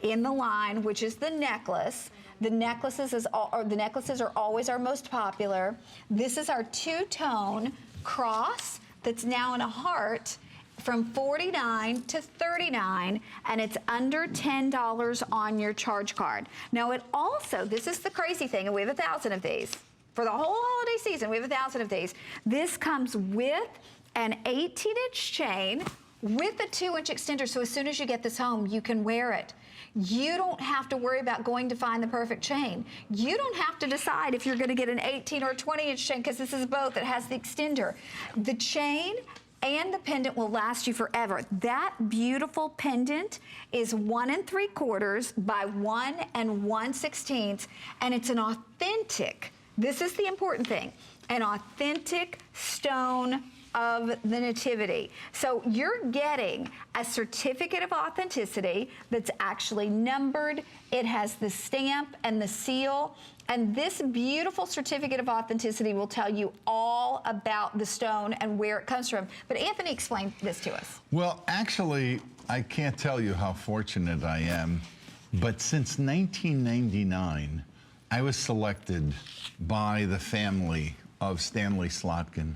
in the line, which is the necklace. The necklaces are always our most popular. This is our two-tone cross that's now in a heart, from $49 to $39, and it's under $10 on your charge card. Now it also, this is the crazy thing, and we have 1,000 of these. For the whole holiday season, we have 1,000 of these. This comes with an 18-inch chain with a 2-inch extender, so as soon as you get this home, you can wear it. You don't have to worry about going to find the perfect chain. You don't have to decide if you're gonna get an 18 or 20-inch chain, because this is both. It has the extender. The chain and the pendant will last you forever. That beautiful pendant is 1 3/4 by 1 1/16, and it's an authentic, this is the important thing, an authentic stone of the Nativity. So you're getting a certificate of authenticity that's actually numbered. It has the stamp and the seal. And this beautiful certificate of authenticity will tell you all about the stone and where it comes from. But Anthony, explain this to us. Well, actually, I can't tell you how fortunate I am, but since 1999, I was selected by the family of Stanley Slotkin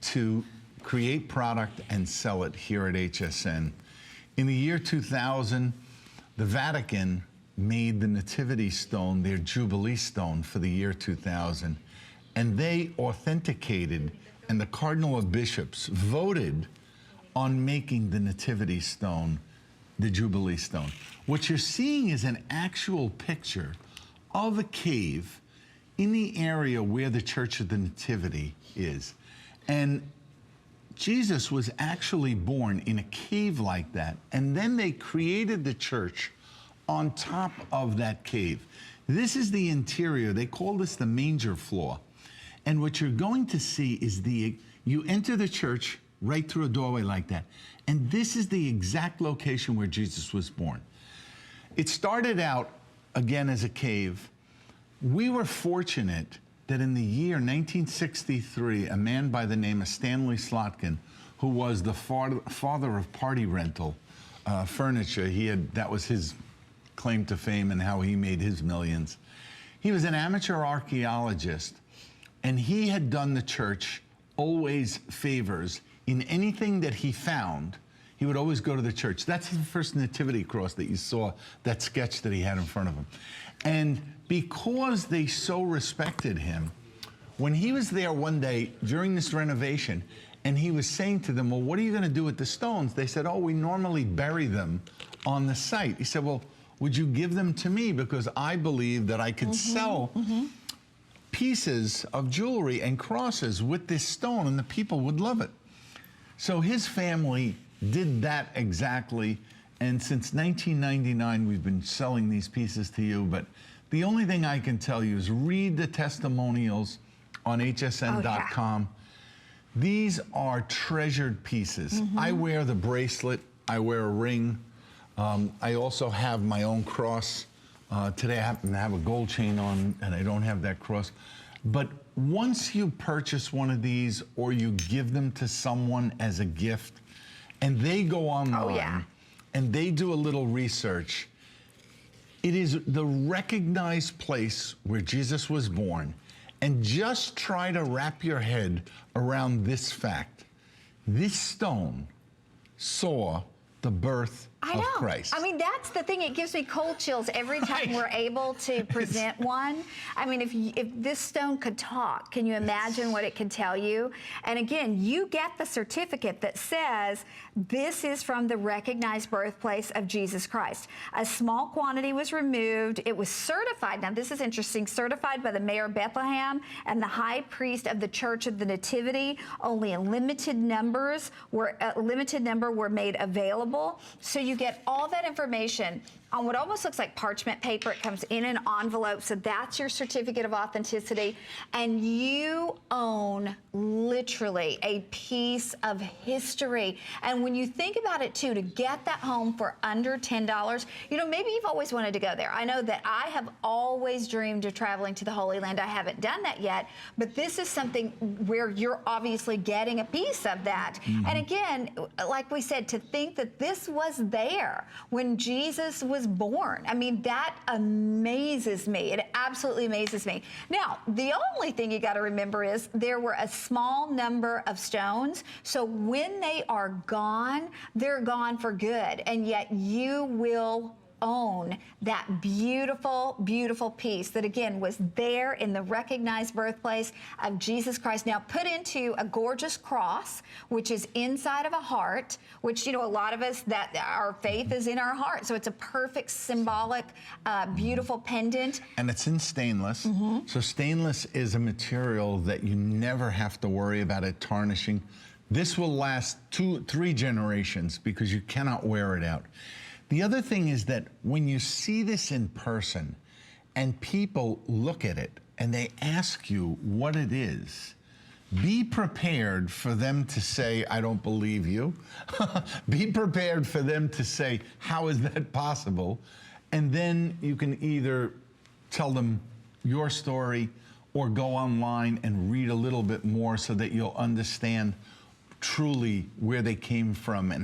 to create product and sell it here at HSN. In the year 2000, the Vatican made the Nativity Stone their Jubilee Stone for the year 2000, and they authenticated, and the Cardinal of Bishops voted on making the Nativity Stone the Jubilee Stone. What you're seeing is an actual picture of a cave in the area where the Church of the Nativity is. And Jesus was actually born in a cave like that, and then they created the church on top of that cave. This is the interior. They call this the manger floor. And what you're going to see is you enter the church right through a doorway like that, and this is the exact location where Jesus was born. It started out, again, as a cave. We were fortunate that in the year 1963, a man by the name of Stanley Slotkin, who was the father of party rental furniture, that was his claim to fame and how he made his millions. He was an amateur archaeologist, and he had done the church always favors. In anything that he found, he would always go to the church. That's the first nativity cross that you saw, that sketch that he had in front of him. And because they so respected him, when he was there one day during this renovation, and he was saying to them, well, what are you gonna do with the stones? They said, oh, we normally bury them on the site. He said, well, would you give them to me? Because I believe that I could sell pieces of jewelry and crosses with this stone, and the people would love it. So his family did that exactly, and since 1999, we've been selling these pieces to you, but the only thing I can tell you is read the testimonials on hsn.com. These are treasured pieces. I wear the bracelet, I wear a ring. I also have my own cross. Today I happen to have a gold chain on, and I don't have that cross. But once you purchase one of these, or you give them to someone as a gift, and they go online, and they do a little research, it is the recognized place where Jesus was born. And just try to wrap your head around this fact. This stone saw the birth of Christ. I mean, that's the thing. It gives me cold chills every time we're able to present one. I mean, if this stone could talk, can you imagine what it could tell you? And again, you get the certificate that says this is from the recognized birthplace of Jesus Christ. A small quantity was removed. It was certified. Now, this is interesting. Certified by the mayor of Bethlehem and the high priest of the Church of the Nativity. Only a limited number were made available. So you get all that information on what almost looks like parchment paper. It comes in an envelope, so that's your certificate of authenticity. And you own literally a piece of history. And when you think about it too, to get that home for under $10, you know, maybe you've always wanted to go there. I know that I have always dreamed of traveling to the Holy Land. I haven't done that yet, but this is something where you're obviously getting a piece of that. And again, like we said, to think that this was there when Jesus was was born. I mean, that amazes me. It absolutely amazes me. Now, the only thing you got to remember is there were a small number of stones, so when they are gone, they're gone for good, and yet you will own that beautiful, beautiful piece that, again, was there in the recognized birthplace of Jesus Christ. Now put into a gorgeous cross, which is inside of a heart, which, you know, a lot of us, that our faith is in our heart. So it's a perfect symbolic, beautiful pendant. And it's in stainless. So stainless is a material that you never have to worry about it tarnishing. This will last 2-3 generations because you cannot wear it out. The other thing is that when you see this in person and people look at it and they ask you what it is, be prepared for them to say, I don't believe you. Be prepared for them to say, how is that possible? And then you can either tell them your story or go online and read a little bit more so that you'll understand truly where they came from and